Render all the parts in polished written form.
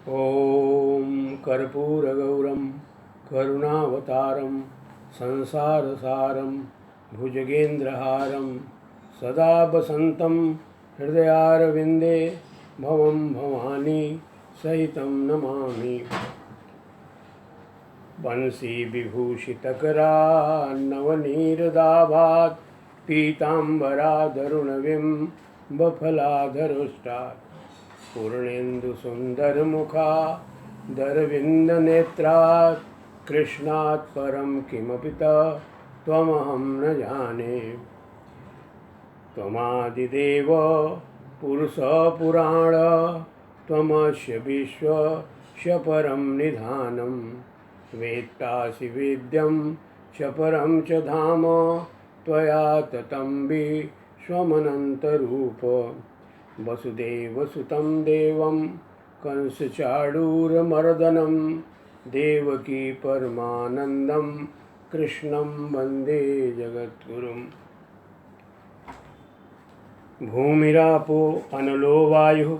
ॐ कर्पूरगौरं करुणावतारं संसारसारं भुजगेन्द्रहारं सदा वसन्तं हृदयारविन्दे भवं भवानी सहितं नमामि। बंसी विभूषितकरान्नवनीरदाभात् पीताम्बराधरुणबिम्बफलाधरोष्टात् पूर्णेन्दुसुन्दरमुखादरविन्दनेत्रात् कृष्णात् परं किमपि त्वमहं न जाने। त्वमादिदेव पुरुषः पुराण त्वमस्य विश्वस्य परं निधानं वेत्तासि वेद्यं च परं च धाम त्वया ततं विश्वमनन्तरूप। वसुदेवसुतं देवं कंसचाणूरमर्दनं देवकी परमानन्दं कृष्णं वन्दे जगद्गुरुम्। भूमिरापो अनलो वायुः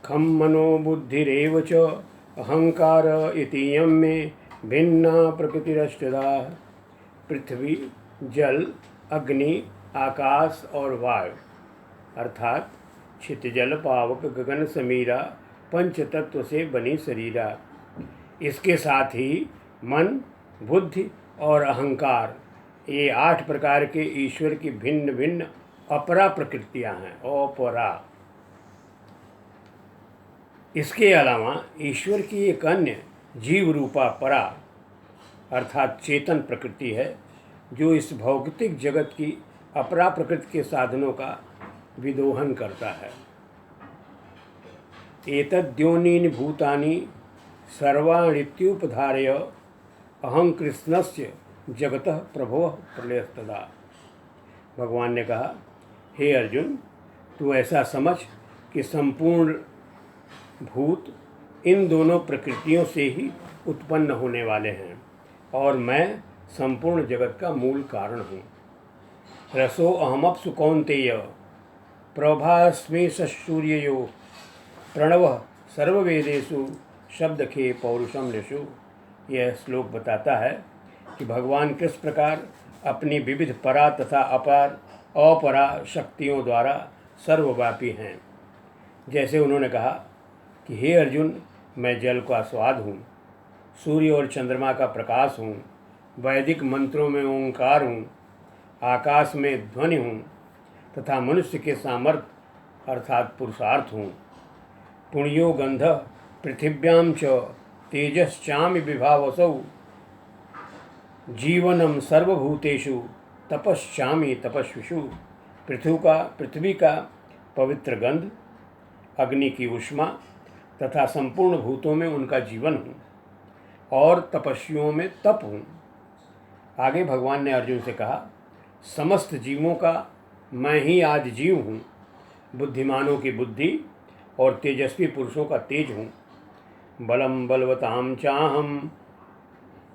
खं मनो बुद्धिरेव च अहंकार इतीयं मे भिन्ना प्रकृतिरष्टधा। पृथ्वी, जल, अग्नि, आकाश और वायु अर्थात क्षितिजल पावक गगन समीरा पंच तत्व से बनी शरीरा। इसके साथ ही मन, बुद्धि और अहंकार, ये 8 प्रकार के ईश्वर की भिन्न भिन्न अपरा प्रकृतियां हैं। अपरा। इसके अलावा ईश्वर की एक अन्य जीव रूपा परा अर्थात चेतन प्रकृति है, जो इस भौतिक जगत की अपरा प्रकृति के साधनों का विदोहन करता है। एतद्योनीनि भूतानि सर्वाणीत्युपधारय अहं कृष्णस्य जगतः प्रभवः प्रलयस्तदा। भगवान ने कहा, हे अर्जुन, तू ऐसा समझ कि संपूर्ण भूत इन दोनों प्रकृतियों से ही उत्पन्न होने वाले हैं और मैं संपूर्ण जगत का मूल कारण हूँ। रसो अहमप्सु कौन्तेय प्रभास्मे सूर्ययो प्रणवः सर्ववेदेषु शब्दखे पौरुषम यशु। यह श्लोक बताता है कि भगवान किस प्रकार अपनी विविध परा तथा अपरा शक्तियों द्वारा सर्वव्यापी हैं। जैसे उन्होंने कहा कि हे अर्जुन, मैं जल का स्वाद हूँ, सूर्य और चंद्रमा का प्रकाश हूँ, वैदिक मंत्रों में ओंकार हूँ, आकाश में ध्वनि हूँ तथा मनुष्य के सामर्थ्य अर्थात पुरुषार्थ हूँ। पुण्यो गंध पृथिव्यां च तेजश्चामि विभावसौ जीवनम सर्वभूतेषु तपश्चामि तपस्विषु। पृथ्वी का पवित्र गंध, अग्नि की उष्मा तथा संपूर्ण भूतों में उनका जीवन हूँ और तपस्वियों में तप हूँ। आगे भगवान ने अर्जुन से कहा, समस्त जीवों का मैं ही आज जीव हूँ, बुद्धिमानों की बुद्धि और तेजस्वी पुरुषों का तेज हूँ। बलम बलवताम चाहम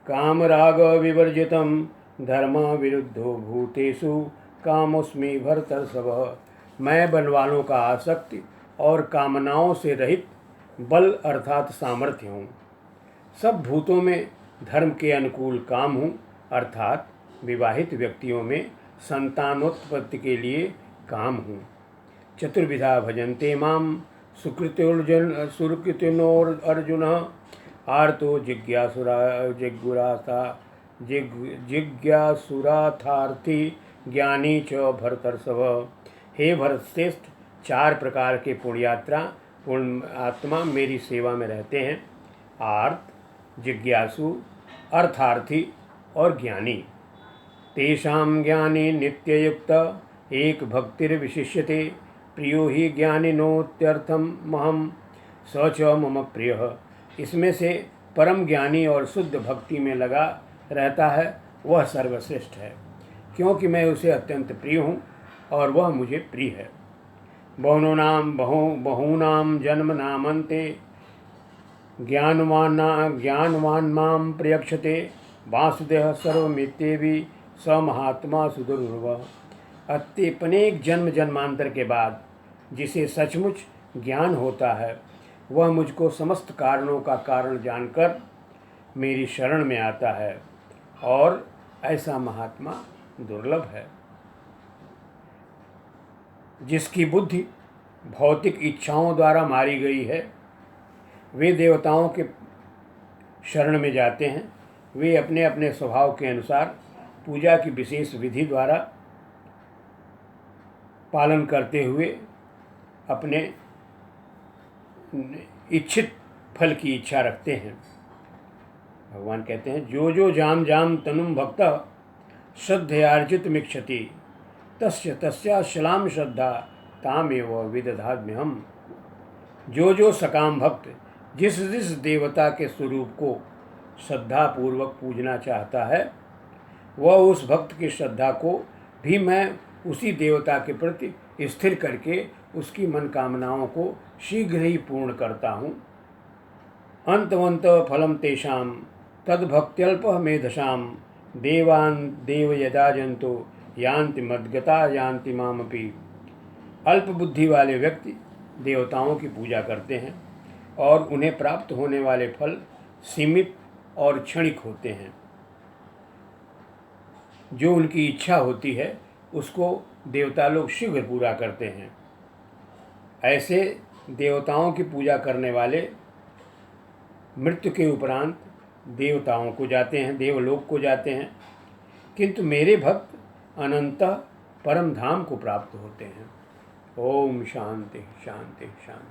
कामराग विवर्जितम धर्म विरुद्धो भूतेषु कामोस्मि भरतर्षभ। मैं बल वालों का आसक्ति और कामनाओं से रहित बल अर्थात सामर्थ्य हूँ। सब भूतों में धर्म के अनुकूल काम हूँ अर्थात विवाहित व्यक्तियों में संतानोत्पत्ति के लिए काम हूँ। चतुर्विधा भजन्ते माम सुकृतिनोर अर्जुन आर्तो जिज्ञासुरार्थी ज्ञानी च भरतर्षभ। हे भरतश्रेष्ठ, 4 प्रकार के पुण्य आत्मा मेरी सेवा में रहते हैं, आर्त, जिज्ञासु, अर्थार्थी और ज्ञानी। तेषां ज्ञानी नित्ययुक्त एक भक्तिर्विशिष्यते प्रियो ही ज्ञानिनोत्यर्थम महम स च मम प्रियः। इसमें से परम ज्ञानी और शुद्ध भक्ति में लगा रहता है, वह सर्वश्रेष्ठ है, क्योंकि मैं उसे अत्यंत प्रिय हूँ और वह मुझे प्रिय है। बहूनां जन्म नामन्ते ज्ञानवान् मां प्रयक्षते वासुदेव सर्वमित्येवि स महात्मा सुदुर्लभः। अनेक जन्म जन्मांतर के बाद जिसे सचमुच ज्ञान होता है, वह मुझको समस्त कारणों का कारण जानकर मेरी शरण में आता है, और ऐसा महात्मा दुर्लभ है। जिसकी बुद्धि भौतिक इच्छाओं द्वारा मारी गई है, वे देवताओं के शरण में जाते हैं। वे अपने अपने स्वभाव के अनुसार पूजा की विशेष विधि द्वारा पालन करते हुए अपने इच्छित फल की इच्छा रखते हैं। भगवान कहते हैं, जो जो जाम जाम तनुम भक्त श्रद्धयार्जित मिक्षति तस्य तस्याश्लाम श्रद्धा तामेव विदधाम्यहम्। जो सकाम भक्त जिस जिस देवता के स्वरूप को श्रद्धा पूर्वक पूजना चाहता है, वह उस भक्त की श्रद्धा को भी मैं उसी देवता के प्रति स्थिर करके उसकी मनकामनाओं को शीघ्र ही पूर्ण करता हूँ। अंतवंत फलम तेषाम तद्भक्त्यल्प मेधसाम देवान देव यदा जंतो यान्ति मद्गता यान्ति मामपि। अल्प बुद्धि वाले व्यक्ति देवताओं की पूजा करते हैं और उन्हें प्राप्त होने वाले फल सीमित और क्षणिक होते हैं। जो उनकी इच्छा होती है उसको देवता लोग शीघ्र पूरा करते हैं। ऐसे देवताओं की पूजा करने वाले मृत्यु के उपरांत देवताओं को जाते हैं, देवलोक को जाते हैं, किंतु मेरे भक्त अनंतः परम धाम को प्राप्त होते हैं। ओम शांति शांति शांति।